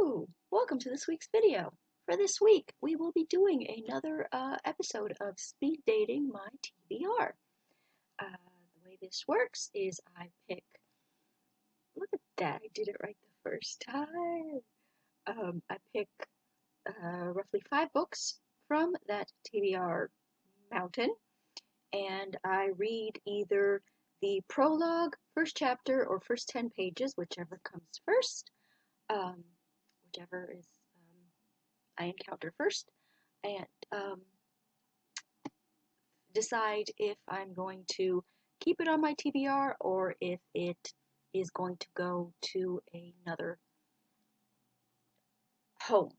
Hello! Welcome to this week's video. For this week, we will be doing another episode of Speed Dating My TBR. The way this works is I pick, look at that, I did it right the first time. I pick roughly 5 books from that TBR mountain, and I read either the prologue, first chapter, or first 10 pages, whichever comes first. Whichever is I encounter first, and decide if I'm going to keep it on my TBR or if it is going to go to another home,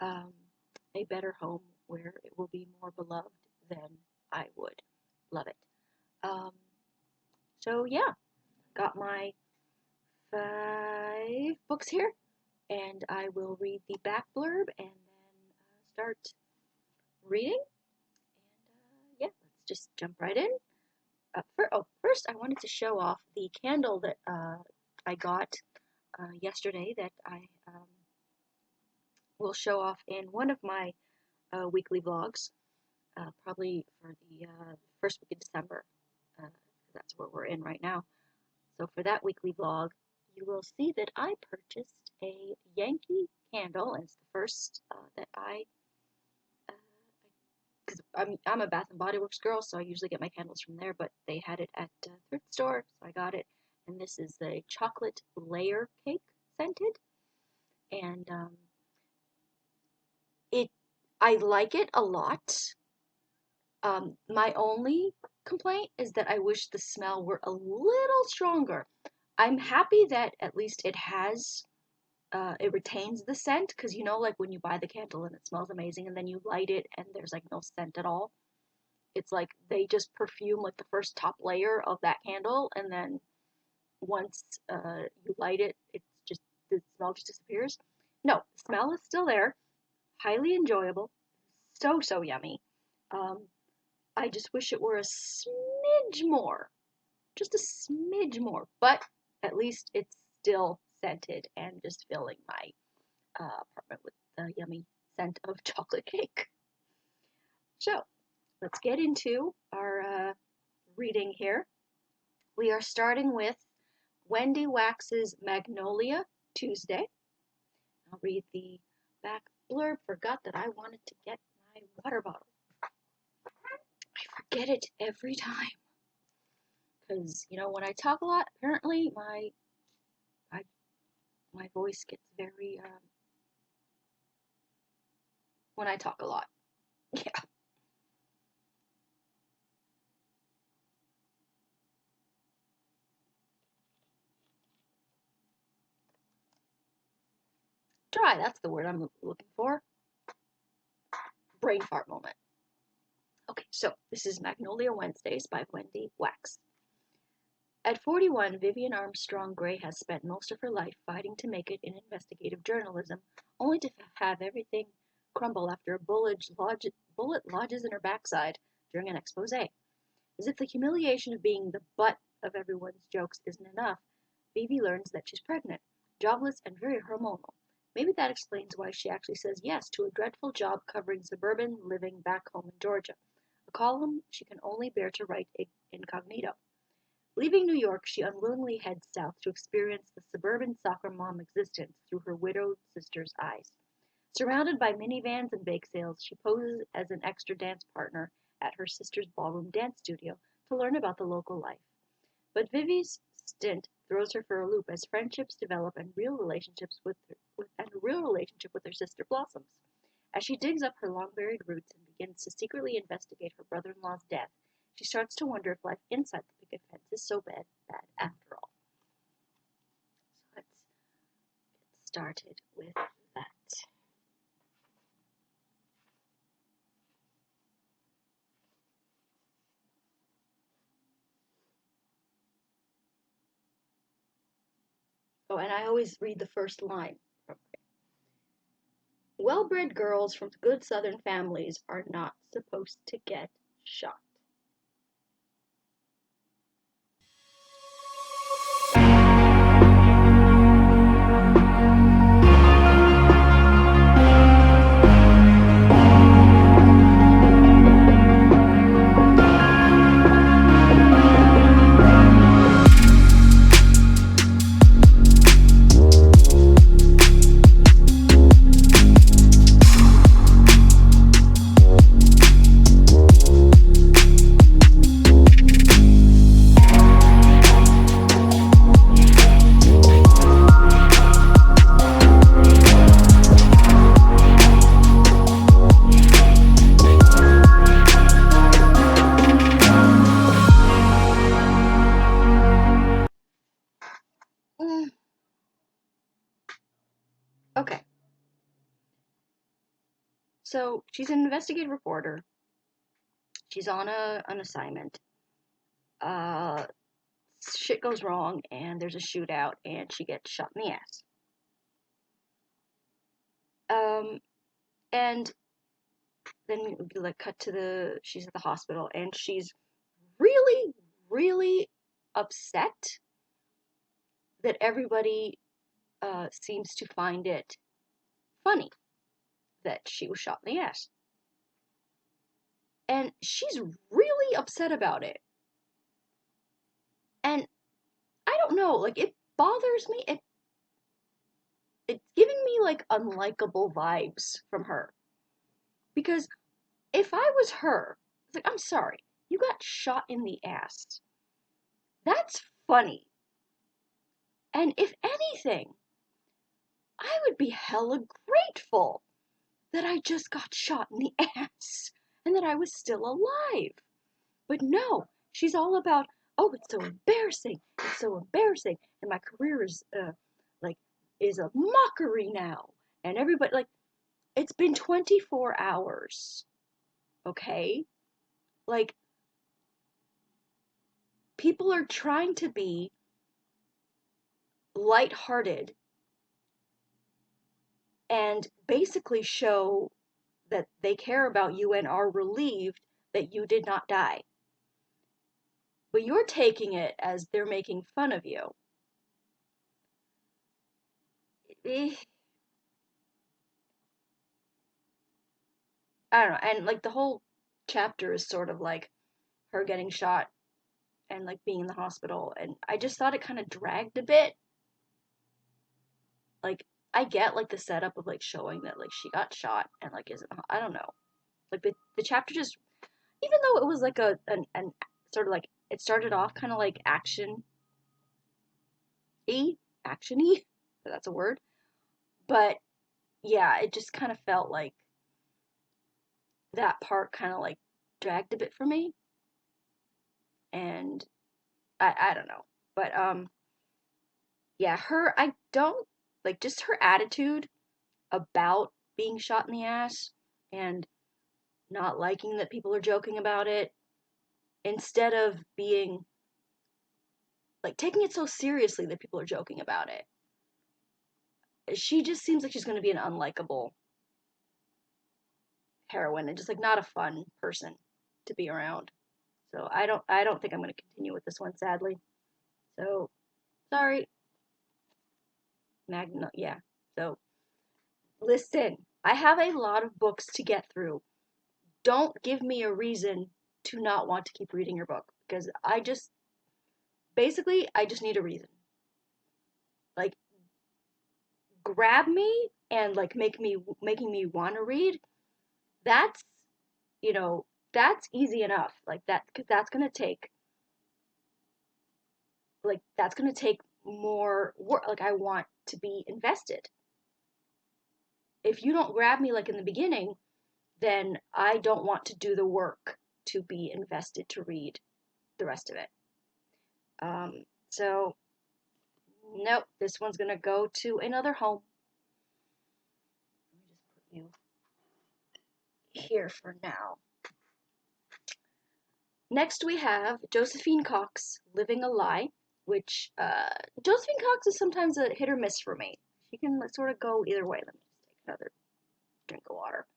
a better home where it will be more beloved than I would love it. So yeah, got my 5 books here, and I will read the back blurb and then start reading. And yeah, let's just jump right in. First, I wanted to show off the candle that I got yesterday that I will show off in one of my weekly vlogs, probably for the first week of December. That's where we're in right now. So for that weekly vlog, you will see that I purchased a Yankee candle, and it's the first that because I'm a Bath and Body Works girl, so I usually get my candles from there, but they had it at a thrift store, so I got it, and this is the chocolate layer cake scented, and I like it a lot. My only complaint is that I wish the smell were a little stronger. I'm happy that at least it retains the scent, because you know, like when you buy the candle and it smells amazing and then you light it and there's like no scent at all. It's like they just perfume like the first top layer of that candle, and then once you light it, the smell just disappears. No, the smell is still there, highly enjoyable, so yummy. I just wish it were a smidge more, just a smidge more, but at least it's still scented and just filling my apartment with the yummy scent of chocolate cake. So, let's get into our reading here. We are starting with Wendy Wax's Magnolia Tuesday. I'll read the back blurb. Forgot that I wanted to get my water bottle. I forget it every time. Because, you know, when I talk a lot, apparently my voice gets very, when I talk a lot. Yeah. Dry, that's the word I'm looking for. Brain fart moment. Okay, so this is Magnolia Wednesdays by Wendy Wax. At 41, Vivian Armstrong Gray has spent most of her life fighting to make it in investigative journalism, only to have everything crumble after a bullet lodges in her backside during an expose. As if the humiliation of being the butt of everyone's jokes isn't enough, Vivi learns that she's pregnant, jobless, and very hormonal. Maybe that explains why she actually says yes to a dreadful job covering suburban living back home in Georgia, a column she can only bear to write incognito. Leaving New York, she unwillingly heads south to experience the suburban soccer mom existence through her widowed sister's eyes. Surrounded by minivans and bake sales, she poses as an extra dance partner at her sister's ballroom dance studio to learn about the local life. But Vivi's stint throws her for a loop as friendships develop and a real relationship with her sister blossoms. As she digs up her long-buried roots and begins to secretly investigate her brother-in-law's death, she starts to wonder if life inside the picket fence is so bad after all. So let's get started with that. Oh, and I always read the first line. Well-bred girls from good Southern families are not supposed to get shot. Okay. So she's an investigative reporter. She's on an assignment. Uh, Shit goes wrong, and there's a shootout, and she gets shot in the ass. And then we like cut to she's at the hospital, and she's really, really upset that everybody seems to find it funny that she was shot in the ass. And she's really upset about it. And I don't know, like it bothers me. It's giving me like unlikable vibes from her. Because if I was her, it's like, I'm sorry, you got shot in the ass. That's funny. And if anything, I would be hella grateful that I just got shot in the ass and that I was still alive. But no, she's all about, oh, it's so embarrassing. It's so embarrassing. And my career like, is a mockery now. And everybody, like, it's been 24 hours. Okay? Like, people are trying to be lighthearted and basically show that they care about you and are relieved that you did not die. But you're taking it as they're making fun of you. I don't know. And like the whole chapter is sort of like her getting shot and like being in the hospital. And I just thought it kind of dragged a bit. Like, I get like the setup of like showing that like she got shot and like isn't, I don't know. Like the chapter just, even though it was like an sort of like, it started off kind of like action-y, if that's a word. But yeah, it just kind of felt like that part kind of like dragged a bit for me. And I don't know. But yeah, I don't like just her attitude about being shot in the ass and not liking that people are joking about it instead of being like taking it so seriously that people are joking about it. She just seems like she's going to be an unlikable heroine and just like not a fun person to be around. So I don't think I'm going to continue with this one, sadly. So sorry, Magna. Yeah. So listen, I have a lot of books to get through. Don't give me a reason to not want to keep reading your book because I just need a reason. Like grab me and like making me want to read. That's you know that's easy enough. Like that because that's gonna take more work. Like I want to be invested. If you don't grab me like in the beginning, then I don't want to do the work to be invested to read the rest of it. So nope, this one's gonna go to another home. Let me just put you here for now. Next we have Josephine Cox, Living a Lie, which Josephine Cox is sometimes a hit or miss for me. She can sort of go either way. Let me just take another drink of water.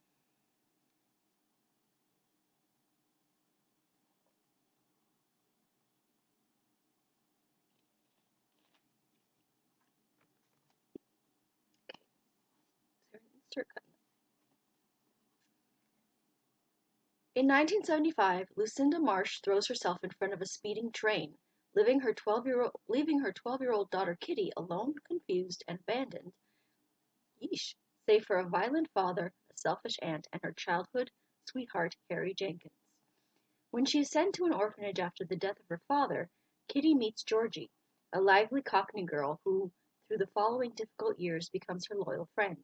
Start cutting. In 1975, Lucinda Marsh throws herself in front of a speeding train, leaving her 12-year-old daughter Kitty alone, confused, and abandoned. Yeesh. Save for a violent father, a selfish aunt, and her childhood sweetheart Harry Jenkins. When she is sent to an orphanage after the death of her father, Kitty meets Georgie, a lively Cockney girl who, through the following difficult years, becomes her loyal friend.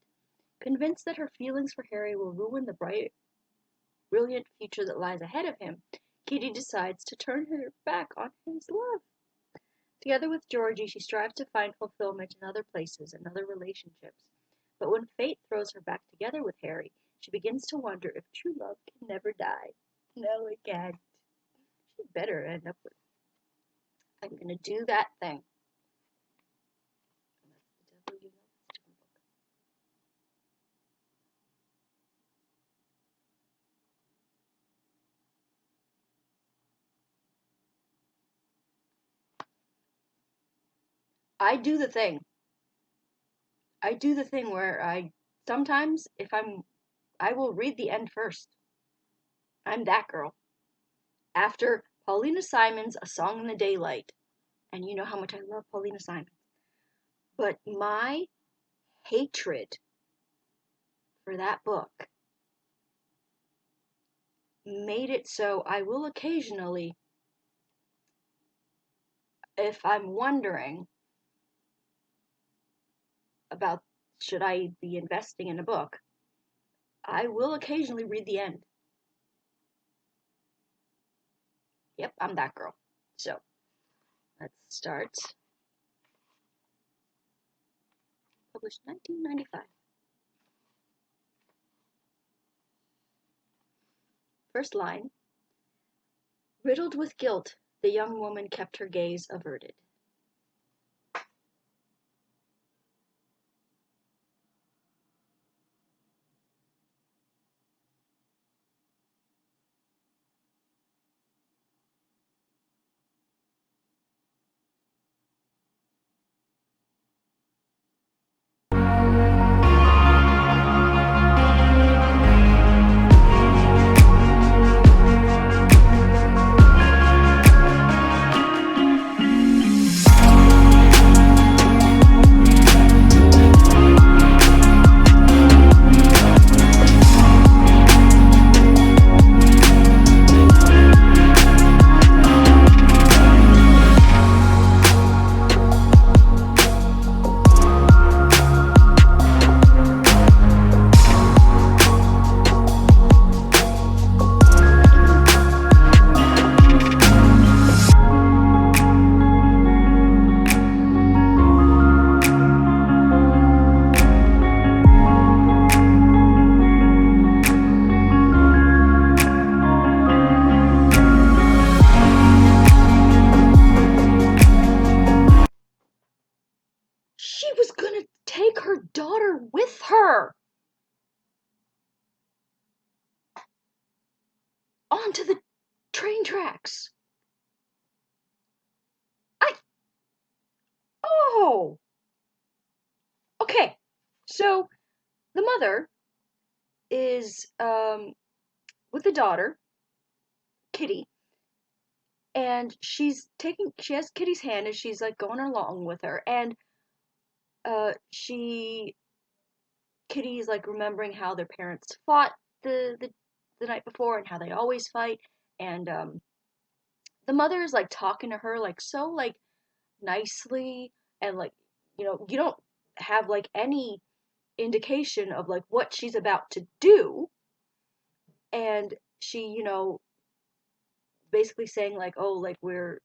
Convinced that her feelings for Harry will ruin the brilliant future that lies ahead of him, Kitty decides to turn her back on his love. Together with Georgie, she strives to find fulfillment in other places and other relationships. But when fate throws her back together with Harry, she begins to wonder if true love can never die. No, it can't. She better end up with. I'm gonna do that thing. That's the devil, you know. It's a different book. I do the thing. I do the thing where I sometimes, if I will read the end first. I'm that girl. After Paulina Simon's A Song in the Daylight, and you know how much I love Paulina Simon, but my hatred for that book made it so I will occasionally, if I'm wondering about should I be investing in a book, I will occasionally read the end. Yep, I'm that girl. So, let's start. Published 1995. First line. Riddled with guilt, the young woman kept her gaze averted. She was gonna take her daughter with her onto the train tracks. I. Oh! Okay. So, the mother is with the daughter, Kitty, and she has Kitty's hand and she's like going along with her, and she Kitty's like remembering how their parents fought the night before and how they always fight, and the mother is like talking to her like so like nicely, and like you don't have like any indication of like what she's about to do, and she basically saying like, oh, like we're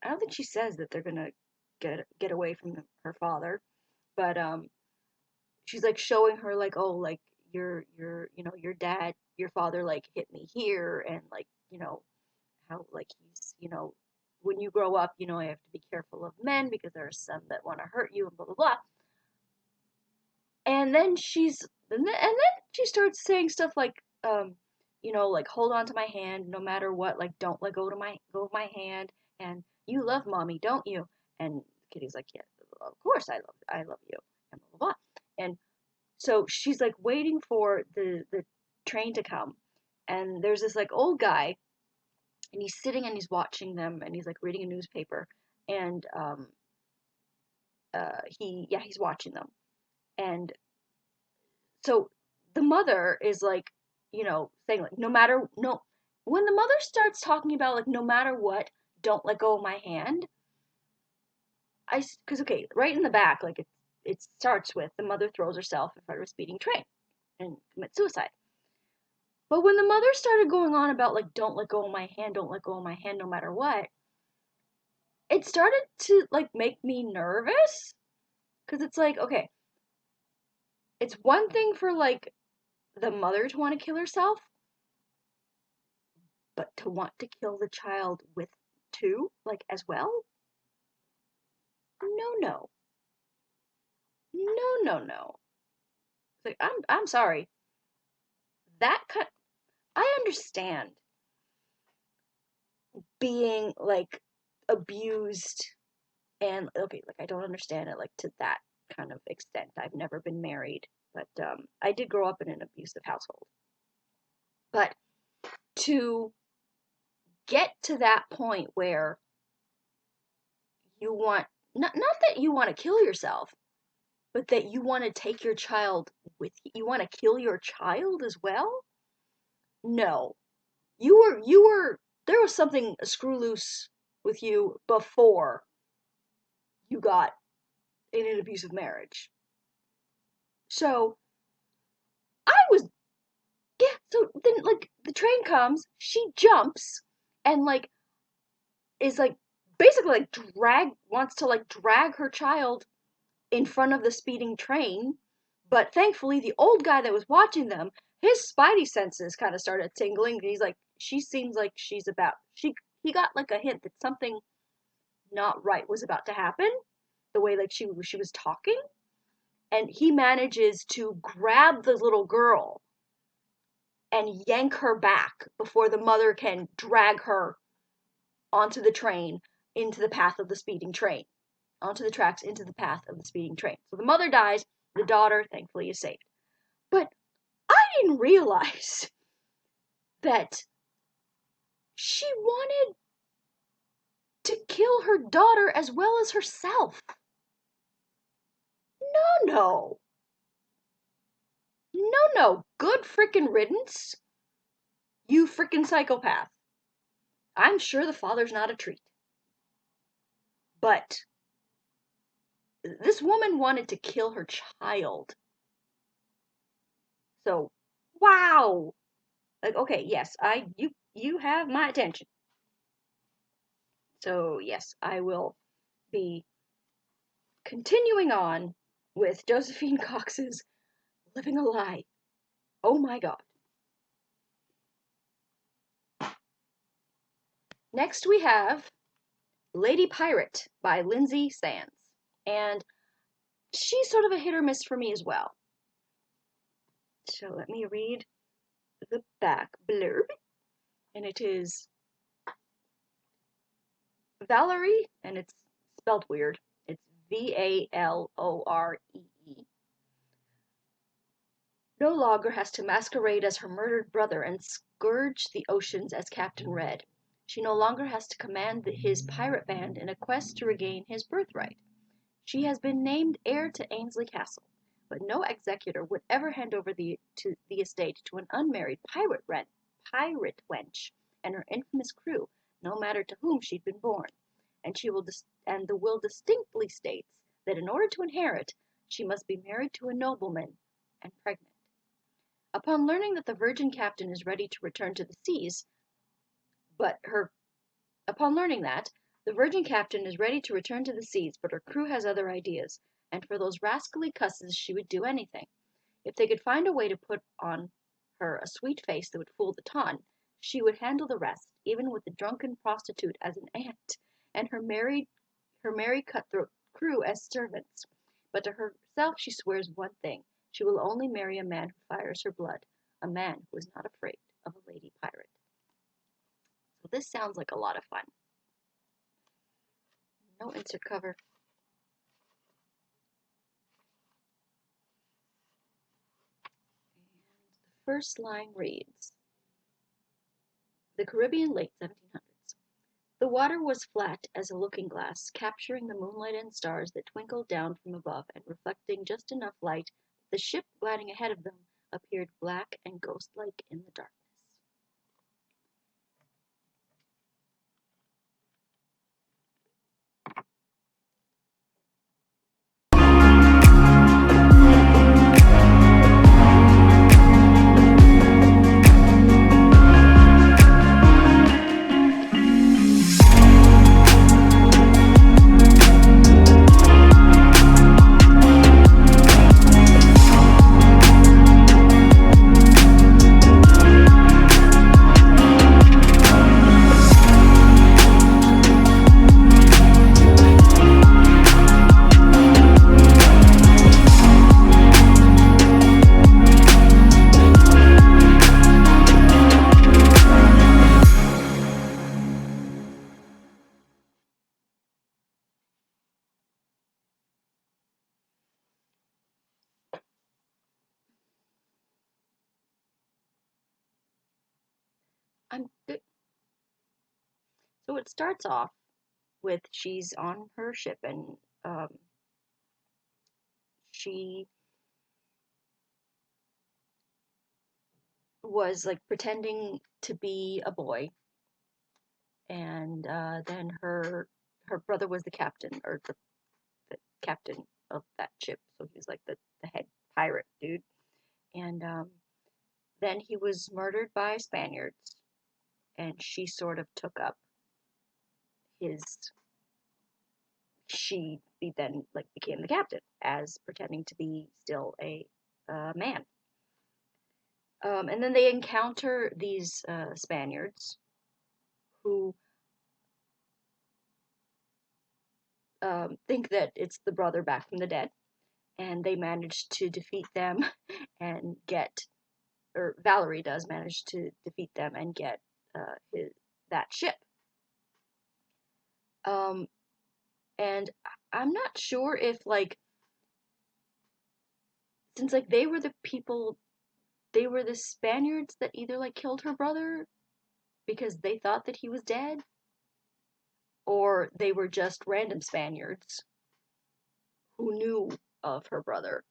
I don't think she says that they're gonna get away from her father, but she's like showing her like, oh, like your dad, your father like hit me here, and like how like he's when you grow up, I have to be careful of men because there are some that want to hurt you and blah blah blah. And then she starts saying stuff like like hold on to my hand no matter what, like don't let go of my hand, and you love mommy, don't you? And Kitty's like, yeah, of course I love you, and blah blah blah. And so she's like waiting for the train to come, and there's this like old guy, and he's sitting and he's watching them, and he's like reading a newspaper, and he's watching them, and so the mother is like, saying like, no matter no, when the mother starts talking about like, no matter what, don't let go of my hand. Because okay, right in the back, like it starts with the mother throws herself in front of a speeding train and commits suicide. But when the mother started going on about like, don't let go of my hand, don't let go of my hand, no matter what, it started to, like, make me nervous. Because it's like, okay, it's one thing for, like, the mother to want to kill herself, but to want to kill the child with too, like, as well? No, no. No, no, no. Like, I'm sorry. That kind, I understand being, like, abused and, okay, like, I don't understand it, like, to that kind of extent. I've never been married, but I did grow up in an abusive household. But to get to that point where you want, not that you want to kill yourself, but that you want to take your child with you. You want to kill your child as well? No. There was something screw loose with you before you got in an abusive marriage. So, I was, yeah, so then, like, the train comes, she jumps, and, like, is, like, basically, like, wants to, like, drag her child in front of the speeding train, but thankfully the old guy that was watching them, his spidey senses kind of started tingling. He's like, she seems like he got like a hint that something not right was about to happen, the way like she was talking, and he manages to grab the little girl and yank her back before the mother can drag her onto the train into the path of the speeding train. Onto the tracks, into the path of the speeding train. So the mother dies, the daughter, thankfully, is saved. But I didn't realize that she wanted to kill her daughter as well as herself. No, no. No, no. Good frickin' riddance. You frickin' psychopath. I'm sure the father's not a treat. But this woman wanted to kill her child. So, wow. Like, okay, yes, you have my attention. So, yes, I will be continuing on with Josephine Cox's Living a Lie. Oh my god. Next we have Lady Pirate by Lindsay Sands. And she's sort of a hit or miss for me as well. So let me read the back blurb. And it is Valerie, and it's spelled weird. It's Valoree. No longer has to masquerade as her murdered brother and scourge the oceans as Captain Red. She no longer has to command his pirate band in a quest to regain his birthright. She has been named heir to Ainsley Castle, but no executor would ever hand over the estate to an unmarried pirate wench and her infamous crew, no matter to whom she'd been born. And the will distinctly states that in order to inherit, she must be married to a nobleman and pregnant. Upon learning that the virgin captain is ready to return to the seas, but her crew has other ideas, and for those rascally cusses she would do anything. If they could find a way to put on her a sweet face that would fool the ton, she would handle the rest, even with the drunken prostitute as an aunt, and her merry cutthroat crew as servants. But to herself she swears one thing: she will only marry a man who fires her blood, a man who is not afraid of a lady pirate. So this sounds like a lot of fun. No insert cover. And the first line reads, the Caribbean late 1700s. The water was flat as a looking glass, capturing the moonlight and stars that twinkled down from above and reflecting just enough light that the ship gliding ahead of them appeared black and ghost-like in the darkness. I'm good. So it starts off with she's on her ship and she was like pretending to be a boy, and then her brother was the captain or the captain of that ship, so he was like the head pirate dude, and then he was murdered by Spaniards, and she sort of took up his. She then like became the captain as pretending to be still a man. And then they encounter these Spaniards who think that it's the brother back from the dead, and they manage to defeat them and get, or Valerie does manage to defeat them and get that ship. Um, and I'm not sure if like, since like they were the people, they were the Spaniards that either like killed her brother because they thought that he was dead, or they were just random Spaniards who knew of her brother.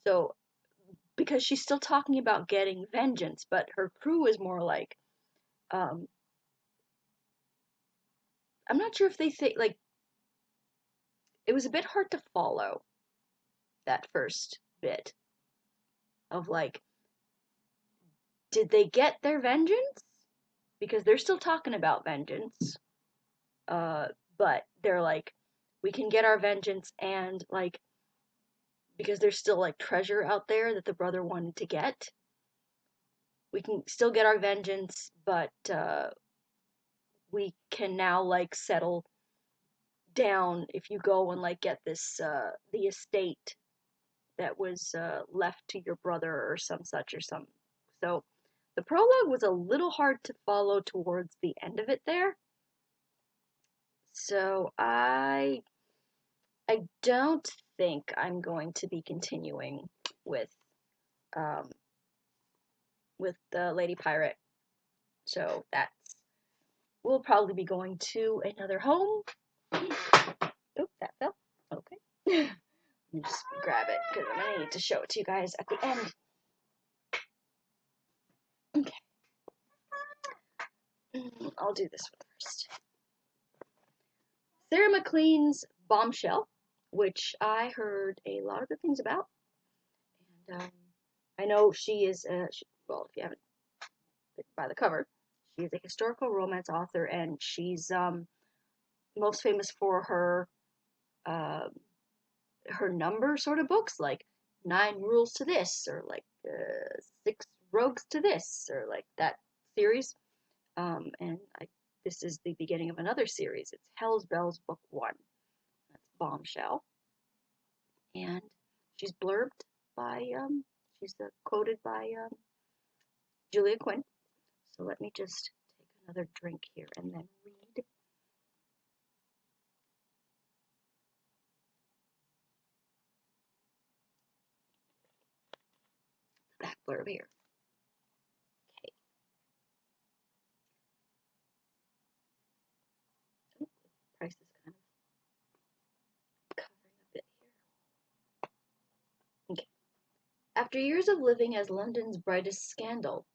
So, because she's still talking about getting vengeance, but her crew is more like, um, I'm not sure if they think, like, it was a bit hard to follow that first bit of like, did they get their vengeance? Because they're still talking about vengeance, uh, but they're like, we can get our vengeance and like, because there's still like treasure out there that the brother wanted to get. We can still get our vengeance, but we can now like settle down if you go and like get this the estate that was left to your brother or some such or some. So the prologue was a little hard to follow towards the end of it there. So I don't think I'm going to be continuing with um, with the Lady Pirate. So that's, we'll probably be going to another home. Oop, that fell. Okay. Let me just grab it because I'm gonna need to show it to you guys at the end. Okay. I'll do this one first. Sarah McLean's Bombshell, which I heard a lot of good things about, and I know she is. Well, if you haven't picked by the cover, she is a historical romance author, and she's most famous for uh, her number sort of books, like 9 Rules to This, or like 6 Rogues to This, or like that series. And this is the beginning of another series. It's Hell's Bells Book 1. That's Bombshell. And she's blurbed by, she's quoted by Julia Quinn. So let me just take another drink here and then read the back blurb here. Okay. Oh, price is kind of covering a bit here. Okay. After years of living as London's brightest scandal,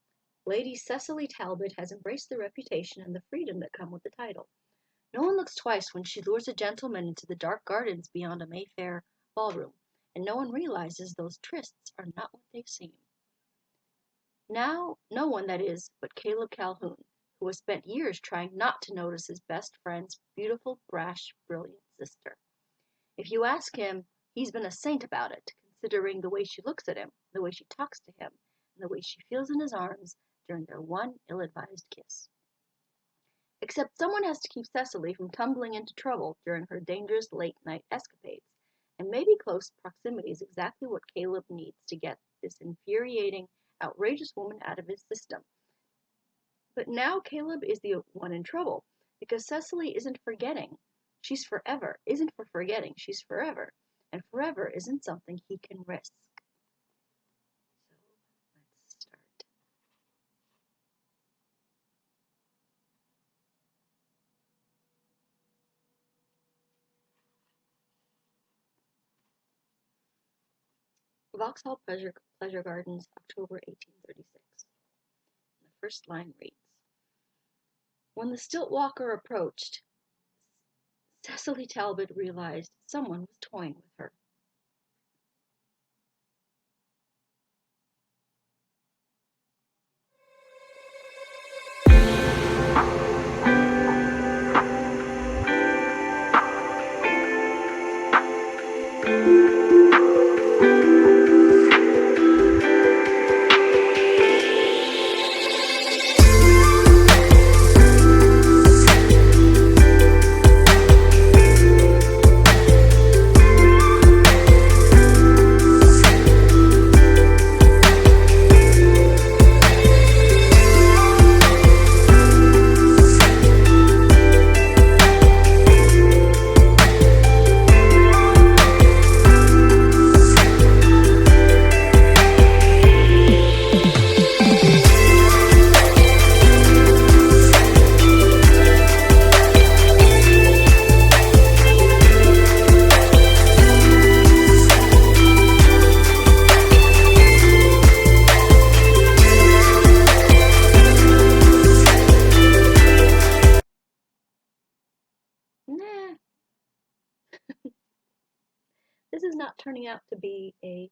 Lady Cecily Talbot has embraced the reputation and the freedom that come with the title. No one looks twice when she lures a gentleman into the dark gardens beyond a Mayfair ballroom, and no one realizes those trysts are not what they seem. Now, no one, that is, but Caleb Calhoun, who has spent years trying not to notice his best friend's beautiful, brash, brilliant sister. If you ask him, he's been a saint about it, considering the way she looks at him, the way she talks to him, and the way she feels in his arms during their one ill-advised kiss. Except someone has to keep Cecily from tumbling into trouble during her dangerous late-night escapades, and maybe close proximity is exactly what Caleb needs to get this infuriating, outrageous woman out of his system. But now Caleb is the one in trouble, because Cecily isn't forgetting. She's forever, isn't for forgetting, she's forever, and forever isn't something he can risk. So let's start. Vauxhall Pleasure Gardens, October 1836. The first line reads, when the stilt walker approached, Cecily Talbot realized someone was toying with her. Nah, this is not turning out to be a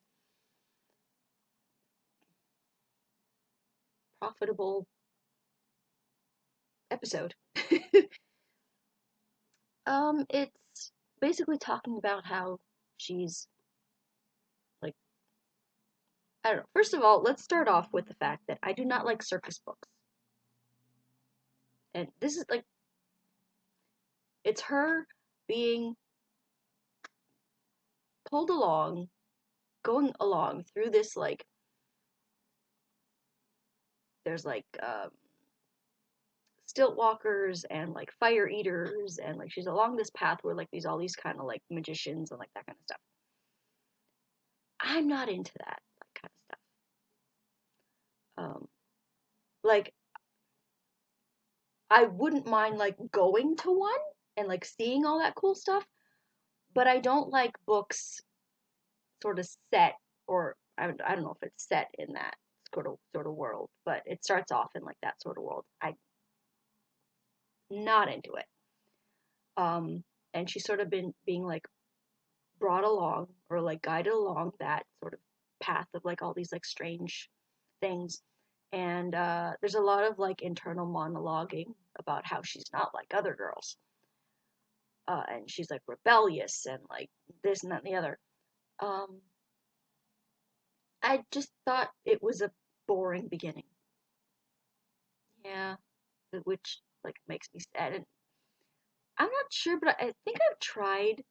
profitable episode. It's basically talking about how she's like, I don't know. First of all, let's start off with the fact that I do not like circus books. And this is like, it's her being pulled along, going along through this, like, there's like, stilt walkers and like fire eaters, and like she's along this path where like all these kind of like magicians and like that kind of stuff. I'm not into that kind of stuff. Like I wouldn't mind like going to one and like seeing all that cool stuff, but I don't like books sort of set, or I don't know if it's set in that sort of world, but it starts off in like that sort of world. I'm not into it. And she's sort of been being like brought along or like guided along that sort of path of like all these like strange things. And there's a lot of like internal monologuing about how she's not like other girls. And she's like rebellious and like this and that and the other. Um, I just thought it was a boring beginning. Yeah, which like makes me sad. And I'm not sure, but I think I've tried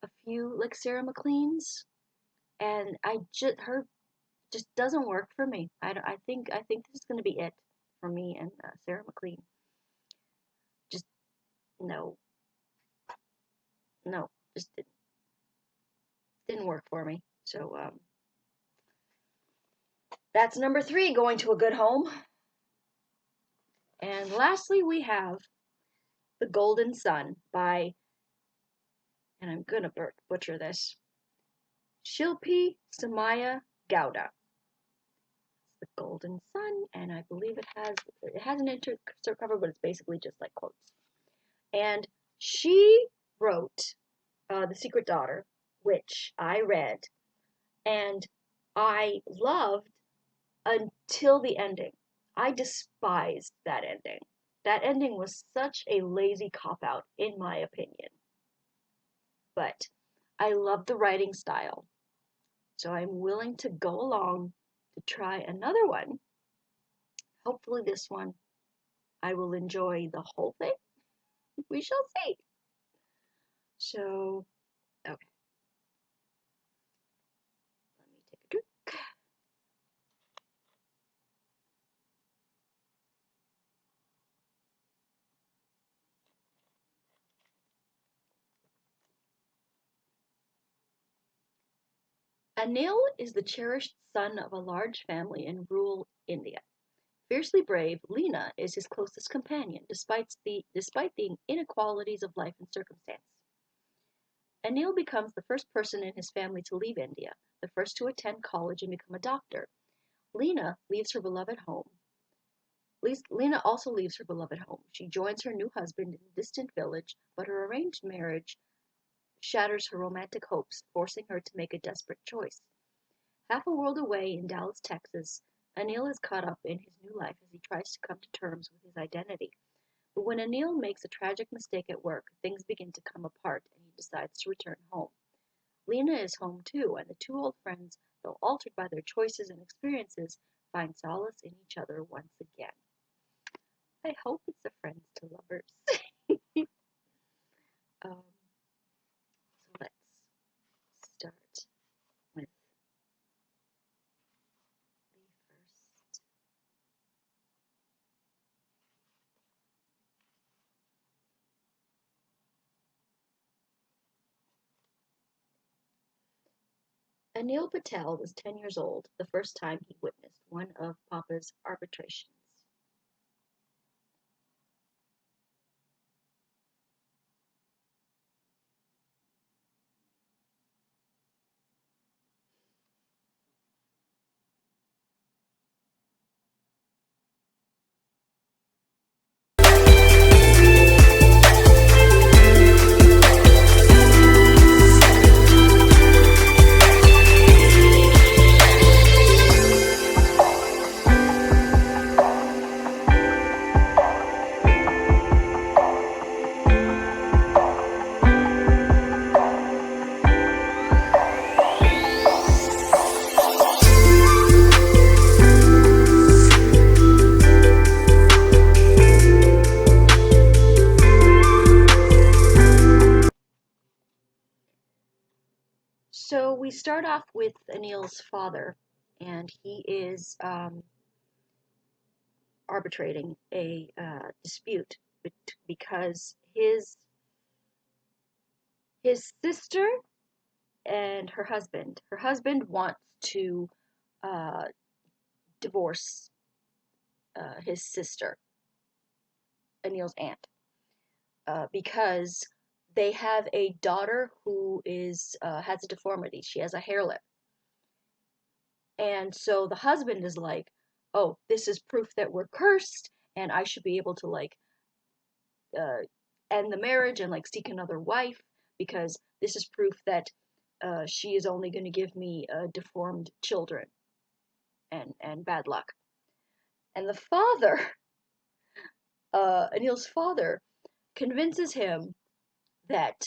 a few like Sarah McLean's, and her just doesn't work for me. I think this is gonna be it for me and Sarah McLean. Just no, no, just didn't work for me. So that's number 3, going to a good home. And lastly, we have The Golden Sun by, and I'm gonna butcher this, Shilpi Samaya Gowda. It's The Golden Sun, and I believe it has an insert cover, but it's basically just like quotes. And she wrote The Secret Daughter, which I read, and I loved until the ending. I despised that ending. That ending was such a lazy cop-out, in my opinion. But I love the writing style, so I'm willing to go along to try another one. Hopefully this one I will enjoy the whole thing. We shall see. So, okay. Let me take a drink. Anil is the cherished son of a large family in rural India. Fiercely brave, Lena is his closest companion, despite the inequalities of life and circumstance. Anil becomes the first person in his family to leave India, the first to attend college and become a doctor. Lena leaves her beloved home. Lena also leaves her beloved home. She joins her new husband in a distant village, but her arranged marriage shatters her romantic hopes, forcing her to make a desperate choice. Half a world away in Dallas, Texas, Anil is caught up in his new life as he tries to come to terms with his identity. But when Anil makes a tragic mistake at work, things begin to come apart and he decides to return home. Lena is home too, and the two old friends, though altered by their choices and experiences, find solace in each other once again. I hope it's a friends to lovers. So let's start with the first. Anil Patel was 10 years old the first time he witnessed one of Papa's arbitrations. So we start off with Anil's father, and he is arbitrating a dispute because his sister and her husband wants to uh, divorce his sister, Anil's aunt, because they have a daughter who is has a deformity. She has a hair lip, and so the husband is like, "Oh, this is proof that we're cursed, and I should be able to like uh, end the marriage and like seek another wife because this is proof that she is only going to give me deformed children and bad luck." And the father, Anil's father, convinces him that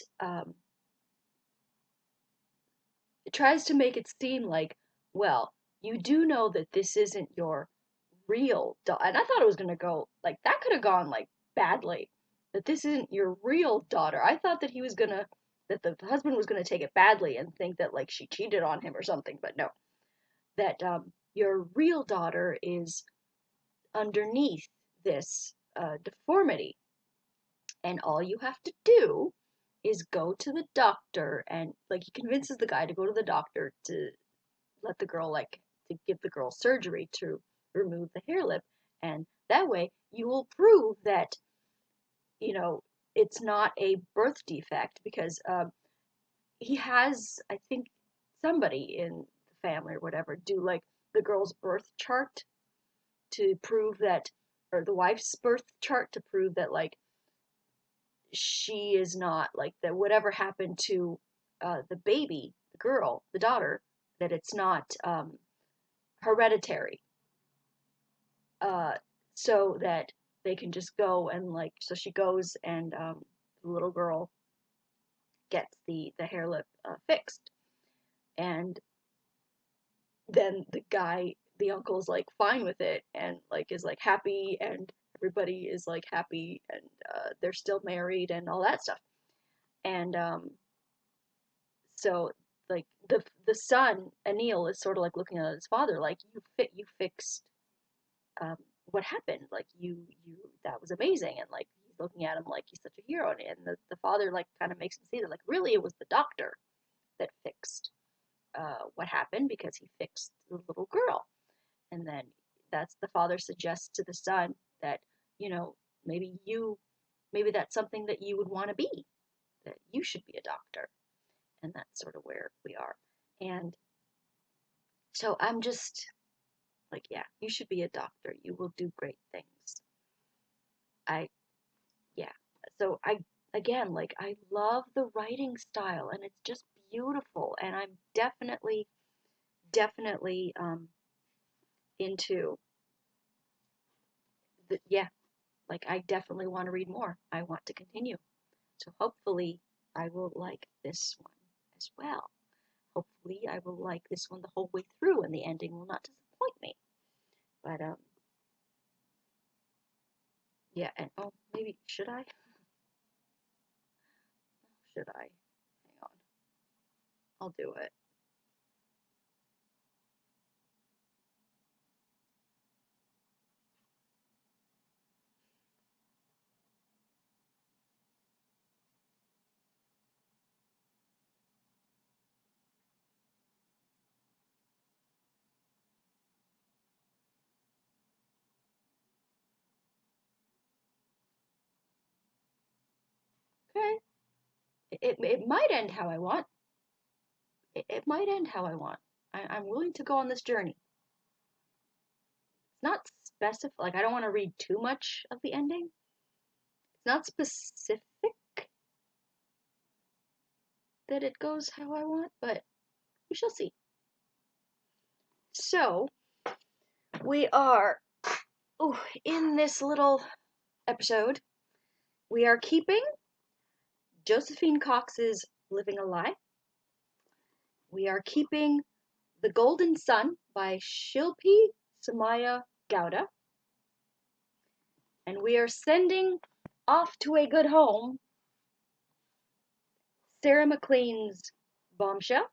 it tries to make it seem like, well, you do know that this isn't your real daughter. And I thought it was going to go like that could have gone like badly. That this isn't your real daughter. I thought that he was going to that the husband was going to take it badly and think that like she cheated on him or something, but no. That your real daughter is underneath this deformity, and all you have to do is go to the doctor, and like he convinces the guy to go to the doctor to let the girl like to give the girl surgery to remove the hair lip, and that way you will prove that you know it's not a birth defect because he has, I think, somebody in the family or whatever do like the girl's birth chart to prove that, or the wife's birth chart to prove that like she is not like that whatever happened to the baby, the girl, the daughter, that it's not hereditary, uh, so that they can just go and like so she goes and the little girl gets the hair lip fixed, and then the uncle's like fine with it and like is like happy, and everybody is like happy, and they're still married and all that stuff, and so like the son Anil is sort of like looking at his father like you fixed um, what happened, like you that was amazing, and like he's looking at him like he's such a hero, and the father like kind of makes him see that like really it was the doctor that fixed what happened because he fixed the little girl, and then that's the father suggests to the son that you know maybe you maybe that's something that you would want to be, that you should be a doctor, and that's sort of where we are. And so I'm just like, yeah, you should be a doctor. You will do great things. I, yeah. So again, like, I love the writing style, and it's just beautiful. And I'm definitely, definitely into yeah, like, I definitely want to read more. I want to continue. So hopefully I will like this one as well. Hopefully I will like this one the whole way through, and the ending will not disappoint me. But yeah, and oh, maybe should I? Should I? Hang on. I'll do it. Okay. It might end how I want. It might end how I want. I'm willing to go on this journey. It's not specific. Like, I don't want to read too much of the ending. It's not specific that it goes how I want, but we shall see. So we are in this little episode. We are keeping Josephine Cox's Living a Lie. We are keeping The Golden Sun by Shilpi Samaya Gowda. And we are sending off to a good home Sarah McLean's Bombshell,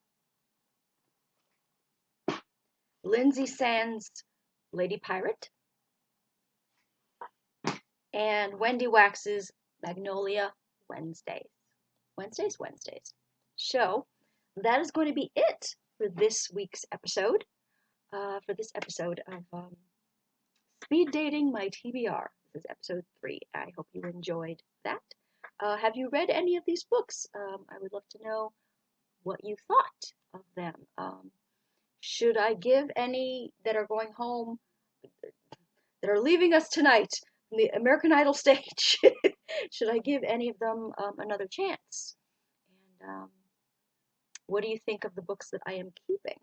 Lindsay Sands' Lady Pirate, and Wendy Wax's Magnolia Wednesdays. Wednesdays. So that is going to be it for this week's episode. For this episode of Speed Dating My TBR. This is episode 3. I hope you enjoyed that. Have you read any of these books? I would love to know what you thought of them. Should I give any that are going home, that are leaving us tonight from the American Idol stage, should I give any of them another chance? And what do you think of the books that I am keeping?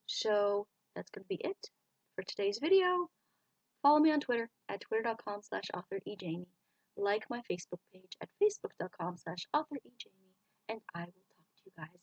So that's going to be it for today's video. Follow me on Twitter at twitter.com/authorejamie. Like my Facebook page at facebook.com/authorejamie. And I will talk to you guys